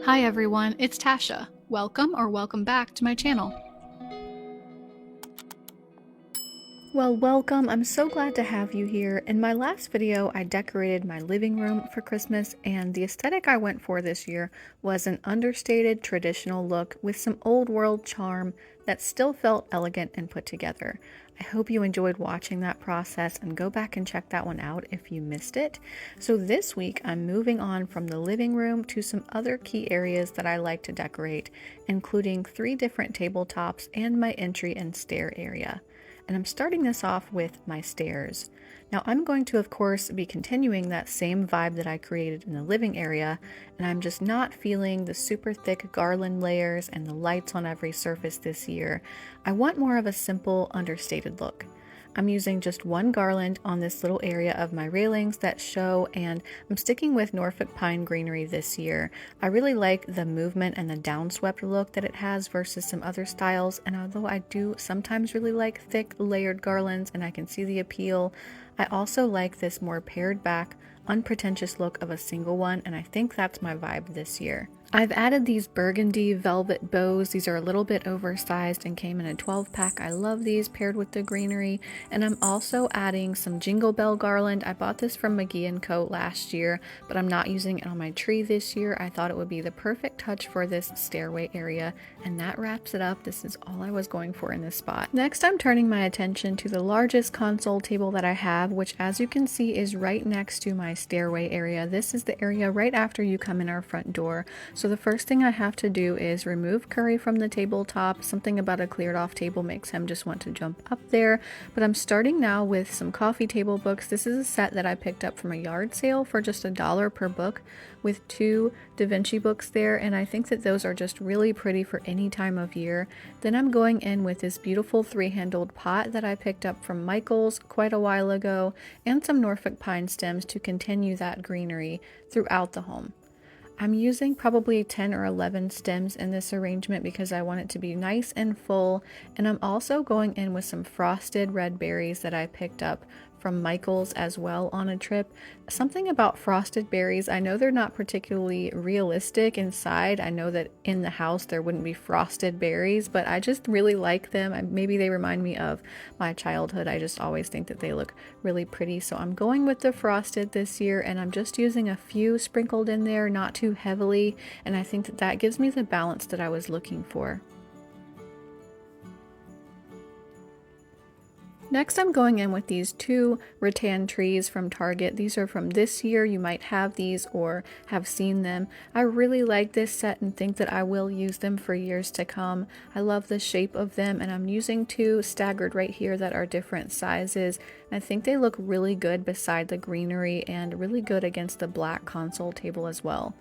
Hi everyone, it's Tasha. Welcome or welcome back to my channel. Well, welcome. I'm so glad to have you here. In my last video, I decorated my living room for Christmas, and the aesthetic I went for this year was an understated traditional look with some old world charm that still felt elegant and put together. I hope you enjoyed watching that process, and go back and check that one out if you missed it. So this week, I'm moving on from the living room to some other key areas that I like to decorate, including 3 different tabletops and my entry and stair area. And I'm starting this off with my stairs. Now I'm going to, of course, be continuing that same vibe that I created in the living area, and I'm just not feeling the super thick garland layers and the lights on every surface this year. I want more of a simple, understated look. I'm using just one garland on this little area of my railings that show, and I'm sticking with Norfolk pine greenery this year. I really like the movement and the downswept look that it has versus some other styles, and although I do sometimes really like thick layered garlands and I can see the appeal, I also like this more pared back, unpretentious look of a single one, and I think that's my vibe this year. I've added these burgundy velvet bows. These are a little bit oversized and came in a 12-pack. I love these paired with the greenery. And I'm also adding some Jingle Bell garland. I bought this from McGee & Co. last year, but I'm not using it on my tree this year. I thought it would be the perfect touch for this stairway area, and that wraps it up. This is all I was going for in this spot. Next, I'm turning my attention to the largest console table that I have, which, as you can see, is right next to my stairway area. This is the area right after you come in our front door. So the first thing I have to do is remove Curry from the tabletop. Something about a cleared off table makes him just want to jump up there. But I'm starting now with some coffee table books. This is a set that I picked up from a yard sale for just $1 per book, with 2 Da Vinci books there, and I think that those are just really pretty for any time of year. Then I'm going in with this beautiful 3-handled pot that I picked up from Michael's quite a while ago, and some Norfolk pine stems to continue that greenery throughout the home. I'm using probably 10 or 11 stems in this arrangement because I want it to be nice and full, and I'm also going in with some frosted red berries that I picked up from Michael's as well on a trip. Something about frosted berries, I know they're not particularly realistic inside. I know that in the house there wouldn't be frosted berries, but I just really like them. Maybe they remind me of my childhood. I just always think that they look really pretty. So I'm going with the frosted this year, and I'm just using a few sprinkled in there, not too heavily, and I think that that gives me the balance that I was looking for. Next, I'm going in with these 2 rattan trees from Target. These are from this year. You might have these or have seen them. I really like this set and think that I will use them for years to come. I love the shape of them, and I'm using 2 staggered right here that are different sizes. I think they look really good beside the greenery and really good against the black console table as well.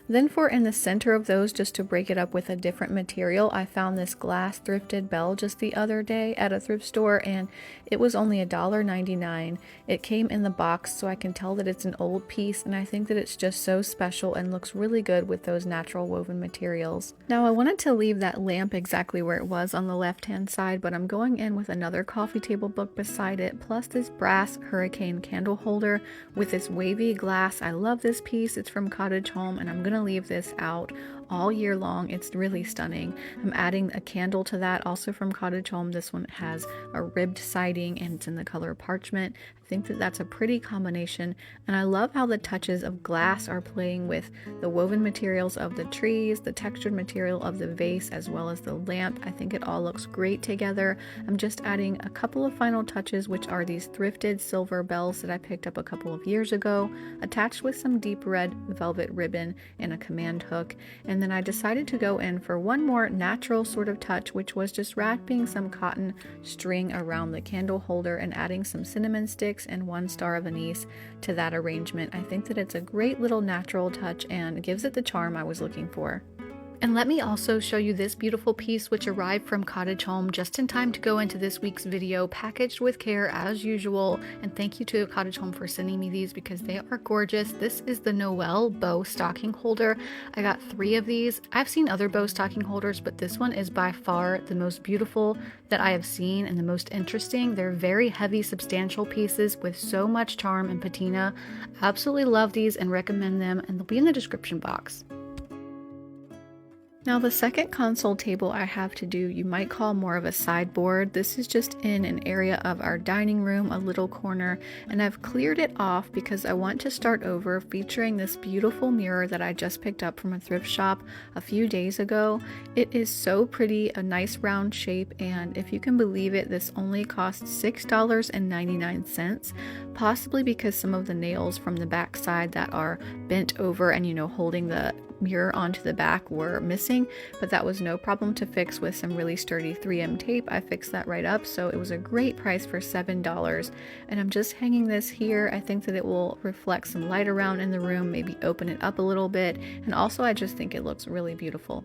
Then for in the center of those, just to break it up with a different material, I found this glass thrifted bell just the other day at a thrift store, and it was only $1.99. It came in the box, so I can tell that it's an old piece, and I think that it's just so special and looks really good with those natural woven materials. Now I wanted to leave that lamp exactly where it was on the left-hand side, but I'm going in with another coffee table book beside it, plus this brass hurricane candle holder with this wavy glass. I love this piece. It's from Cottage Home, and I'm gonna leave this out all year long. It's really stunning. I'm adding a candle to that, also from Cottage Home. This one has a ribbed siding and it's in the color parchment. I think that that's a pretty combination, and I love how the touches of glass are playing with the woven materials of the trees, the textured material of the vase, as well as the lamp. I think it all looks great together. I'm just adding a couple of final touches, which are these thrifted silver bells that I picked up a couple of years ago, attached with some deep red velvet ribbon and a command hook. And then I decided to go in for one more natural sort of touch, which was just wrapping some cotton string around the candle holder and adding some cinnamon sticks and 1 star of anise to that arrangement. I think that it's a great little natural touch and gives it the charm I was looking for. And let me also show you this beautiful piece, which arrived from Cottage Home just in time to go into this week's video, packaged with care as usual. And thank you to Cottage Home for sending me these because they are gorgeous. This is the Noel bow stocking holder. I got 3 of these. I've seen other bow stocking holders, but this one is by far the most beautiful that I have seen and the most interesting. They're very heavy, substantial pieces with so much charm and patina. Absolutely love these and recommend them, and they'll be in the description box. Now the second console table I have to do, you might call more of a sideboard. This is just in an area of our dining room, a little corner, and I've cleared it off because I want to start over featuring this beautiful mirror that I just picked up from a thrift shop a few days ago. It is so pretty, a nice round shape, and if you can believe it, this only cost $6.99, possibly because some of the nails from the back side that are bent over and holding the mirror onto the back were missing, but that was no problem to fix with some really sturdy 3M tape. I fixed that right up, so it was a great price for $7. And I'm just hanging this here. I think that it will reflect some light around in the room, maybe open it up a little bit, and also I just think it looks really beautiful.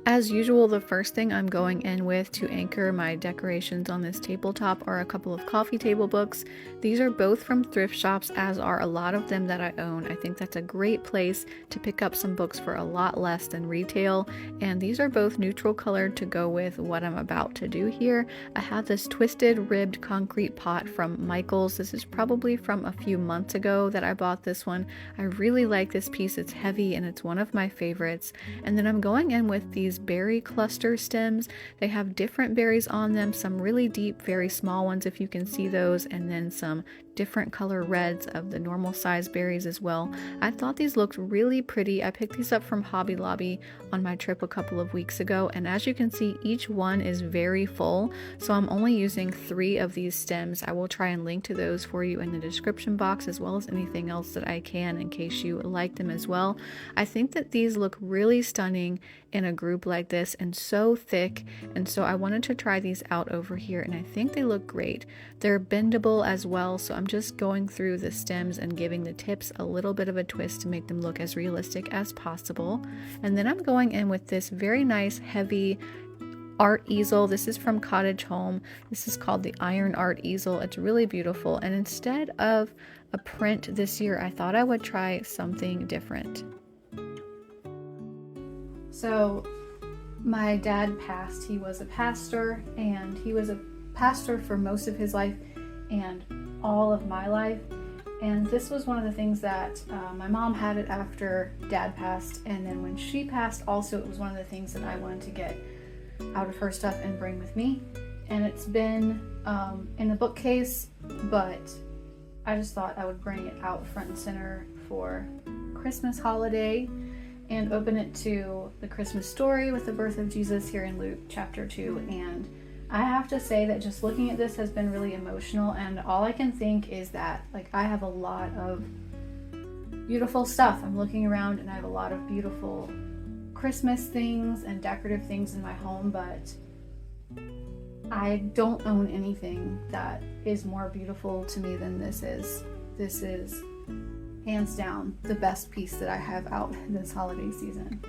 As usual, the first thing I'm going in with to anchor my decorations on this tabletop are a couple of coffee table books. These are both from thrift shops, as are a lot of them that I own. I think that's a great place to pick up some books for a lot less than retail, and these are both neutral colored to go with what I'm about to do here. I have this twisted ribbed concrete pot from Michael's. This is probably from a few months ago that I bought this one. I really like this piece. It's heavy and it's one of my favorites. And then I'm going in with these berry cluster stems. They have different berries on them, some really deep, very small ones if you can see those, and then some different color reds of the normal size berries as well. I thought these looked really pretty. I picked these up from Hobby Lobby on my trip a couple of weeks ago, and as you can see, each one is very full, so I'm only using 3 of these stems. I will try and link to those for you in the description box, as well as anything else that I can in case you like them as well. I think that these look really stunning in a group like this and so thick, and so I wanted to try these out over here, and I think they look great. They're bendable as well, so I'm just going through the stems and giving the tips a little bit of a twist to make them look as realistic as possible. And then I'm going in with this very nice heavy art easel. This is from Cottage Home. This is called the Iron Art Easel. It's really beautiful, and instead of a print this year, I thought I would try something different. So my dad passed. He was a pastor, and he was a pastor for most of his life and all of my life. And this was one of the things that my mom had it after dad passed, and then when she passed also, it was one of the things that I wanted to get out of her stuff and bring with me. And it's been in the bookcase, but I just thought I would bring it out front and center for Christmas holiday and open it to the Christmas story with the birth of Jesus here in Luke chapter 2. And I have to say that just looking at this has been really emotional, and all I can think is that I have a lot of beautiful stuff. I'm looking around and I have a lot of beautiful Christmas things and decorative things in my home, but I don't own anything that is more beautiful to me than this is. This is hands down the best piece that I have out this holiday season.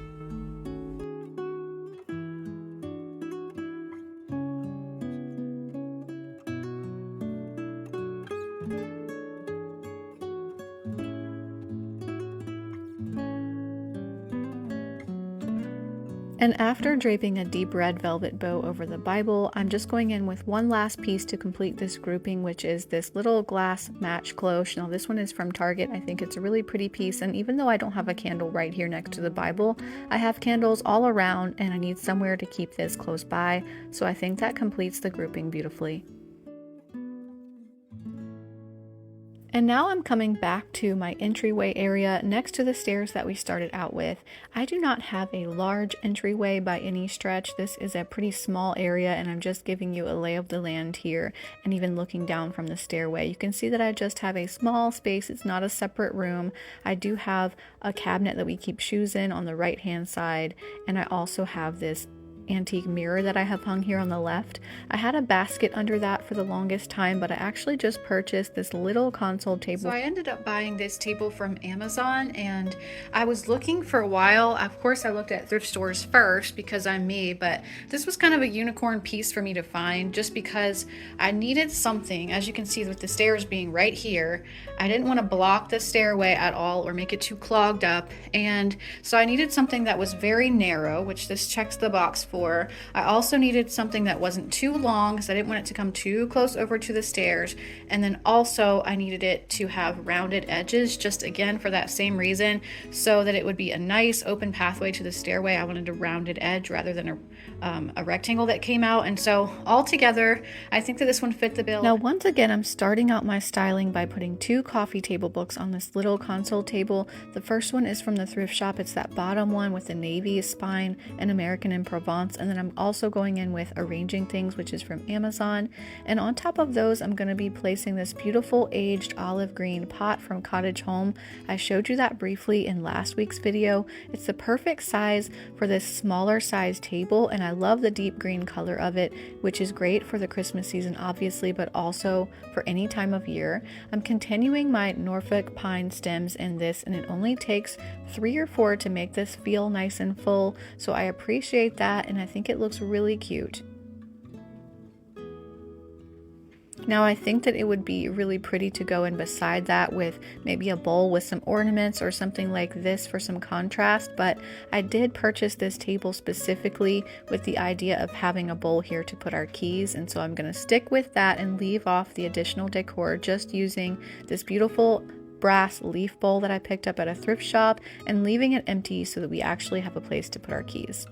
And after draping a deep red velvet bow over the Bible, I'm just going in with one last piece to complete this grouping, which is this little glass match cloche. Now this one is from Target. I think it's a really pretty piece, and even though I don't have a candle right here next to the Bible, I have candles all around and I need somewhere to keep this close by, so I think that completes the grouping beautifully. And now I'm coming back to my entryway area next to the stairs that we started out with. I do not have a large entryway by any stretch. This is a pretty small area, and I'm just giving you a lay of the land here. And even looking down from the stairway, you can see that I just have a small space. It's not a separate room. I do have a cabinet that we keep shoes in on the right hand side, and I also have this antique mirror that I have hung here on the left. I had a basket under that for the longest time, but I actually just purchased this little console table. So I ended up buying this table from Amazon, and I was looking for a while. Of course, I looked at thrift stores first because I'm me, but this was kind of a unicorn piece for me to find just because I needed something. As you can see with the stairs being right here, I didn't want to block the stairway at all or make it too clogged up, and so I needed something that was very narrow, which this checks the box for. I also needed something that wasn't too long because I didn't want it to come too close over to the stairs. And then also I needed it to have rounded edges, just again for that same reason, so that it would be a nice open pathway to the stairway. I wanted a rounded edge rather than a rectangle that came out. And so all together, I think that this one fit the bill. Now, once again, I'm starting out my styling by putting 2 coffee table books on this little console table. The first one is from the thrift shop. It's that bottom one with the navy spine and American in Provence. And then I'm also going in with Arranging Things, which is from Amazon. And on top of those, I'm going to be placing this beautiful aged olive green pot from Cottage Home. I showed you that briefly in last week's video. It's the perfect size for this smaller size table, and I love the deep green color of it, which is great for the Christmas season obviously, but also for any time of year. I'm continuing my Norfolk pine stems in this, and it only takes 3 or 4 to make this feel nice and full, so I appreciate that, and I think it looks really cute. Now, I think that it would be really pretty to go in beside that with maybe a bowl with some ornaments or something like this for some contrast, but I did purchase this table specifically with the idea of having a bowl here to put our keys, and so I'm going to stick with that and leave off the additional decor just using this beautiful brass leaf bowl that I picked up at a thrift shop and leaving it empty so that we actually have a place to put our keys.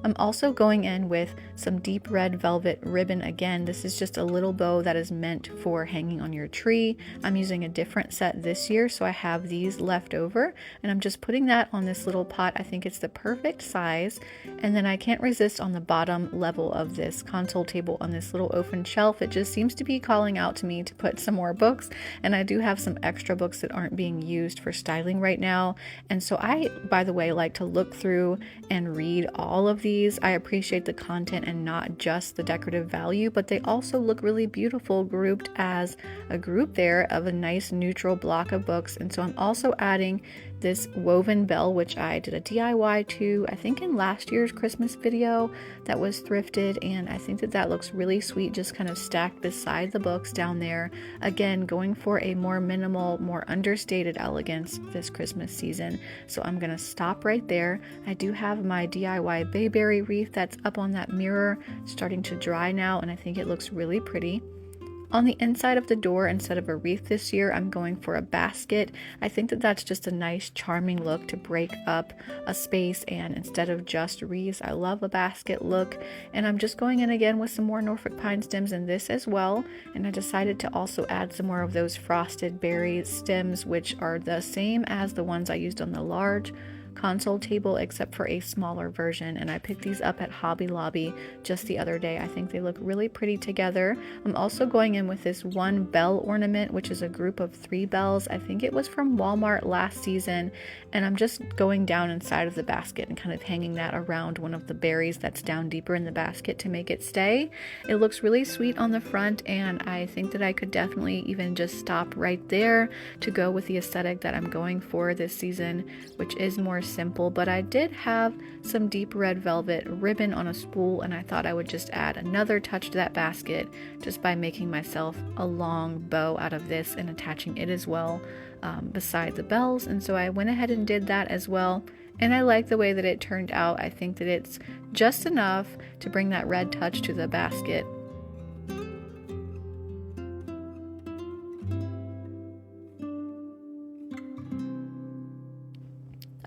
I'm also going in with some deep red velvet ribbon. Again, this is just a little bow that is meant for hanging on your tree. I'm using a different set this year, so I have these left over, and I'm just putting that on this little pot. I think it's the perfect size. And then I can't resist on the bottom level of this console table on this little open shelf. It just seems to be calling out to me to put some more books, and I do have some extra books that aren't being used for styling right now. And so I, by the way, like to look through and read all of these. I appreciate the content and not just the decorative value, but they also look really beautiful grouped as a group there of a nice neutral block of books. And so I'm also adding this woven bell, which I did a DIY to, I think in last year's Christmas video that was thrifted, and I think that that looks really sweet, just kind of stacked beside the books down there. Again, going for a more minimal, more understated elegance this Christmas season. So I'm gonna stop right there. I do have my DIY bayberry wreath that's up on that mirror, starting to dry now, and I think it looks really pretty. On the inside of the door, instead of a wreath this year, I'm going for a basket. I think that that's just a nice, charming look to break up a space, and instead of just wreaths, I love a basket look. And I'm just going in again with some more Norfolk pine stems in this as well. And I decided to also add some more of those frosted berry stems, which are the same as the ones I used on the large console table, except for a smaller version, and I picked these up at Hobby Lobby just the other day. I think they look really pretty together. I'm also going in with this one bell ornament, which is a group of 3 bells. I think it was from Walmart last season, and I'm just going down inside of the basket and kind of hanging that around one of the berries that's down deeper in the basket to make it stay. It looks really sweet on the front, and I think that I could definitely even just stop right there to go with the aesthetic that I'm going for this season, which is more simple. But I did have some deep red velvet ribbon on a spool, and I thought I would just add another touch to that basket just by making myself a long bow out of this and attaching it as well beside the bells. And so I went ahead and did that as well, and I like the way that it turned out. I think that it's just enough to bring that red touch to the basket.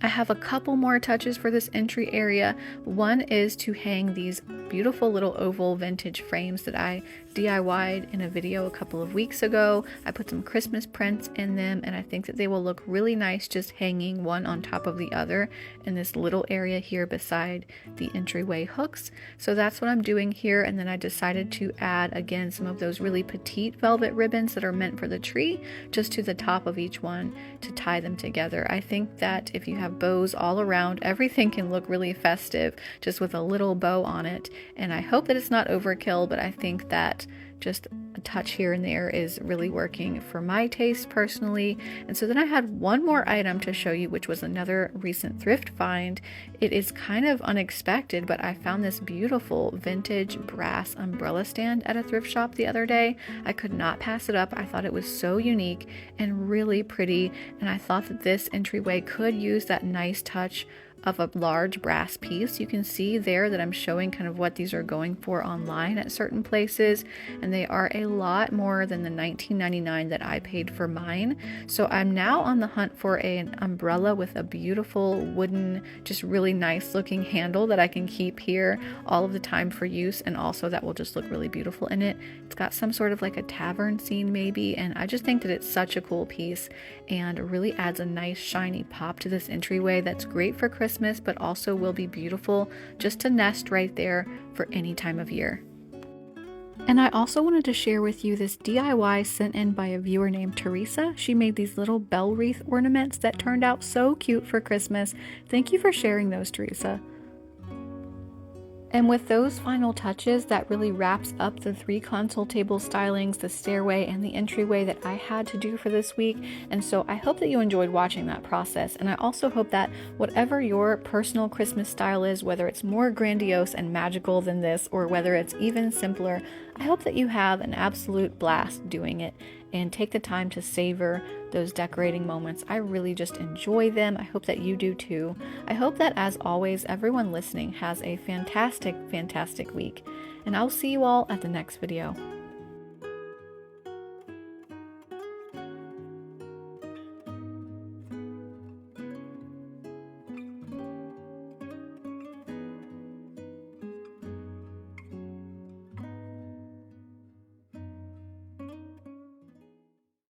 I have a couple more touches for this entry area. One is to hang these beautiful little oval vintage frames that I DIY'd in a video a couple of weeks ago. I put some Christmas prints in them, and I think that they will look really nice just hanging one on top of the other in this little area here beside the entryway hooks. So that's what I'm doing here, and then I decided to add again some of those really petite velvet ribbons that are meant for the tree just to the top of each one to tie them together. I think that if you have bows all around, everything can look really festive just with a little bow on it, and I hope that it's not overkill, but I think that just a touch here and there is really working for my taste personally. And so then I had one more item to show you, which was another recent thrift find. It is kind of unexpected, but I found this beautiful vintage brass umbrella stand at a thrift shop the other day. I could not pass it up. I thought it was so unique and really pretty, and I thought that this entryway could use that nice touch of a large brass piece. You can see there that I'm showing kind of what these are going for online at certain places, and they are a lot more than the $19.99 that I paid for mine. So I'm now on the hunt for an umbrella with a beautiful wooden, just really nice looking handle that I can keep here all of the time for use, and also that will just look really beautiful in it. It's got some sort of like a tavern scene maybe, and I just think that it's such a cool piece and really adds a nice shiny pop to this entryway that's great for Christmas, but also will be beautiful just to nest right there for any time of year. And I also wanted to share with you this DIY sent in by a viewer named Teresa. She made these little bell wreath ornaments that turned out so cute for Christmas. Thank you for sharing those, Teresa. And with those final touches, that really wraps up the 3 console table stylings, the stairway, and the entryway that I had to do for this week. And so I hope that you enjoyed watching that process. And I also hope that whatever your personal Christmas style is, whether it's more grandiose and magical than this, or whether it's even simpler, I hope that you have an absolute blast doing it and take the time to savor those decorating moments. I really just enjoy them. I hope that you do too. I hope that, as always, everyone listening has a fantastic, fantastic week. And I'll see you all at the next video.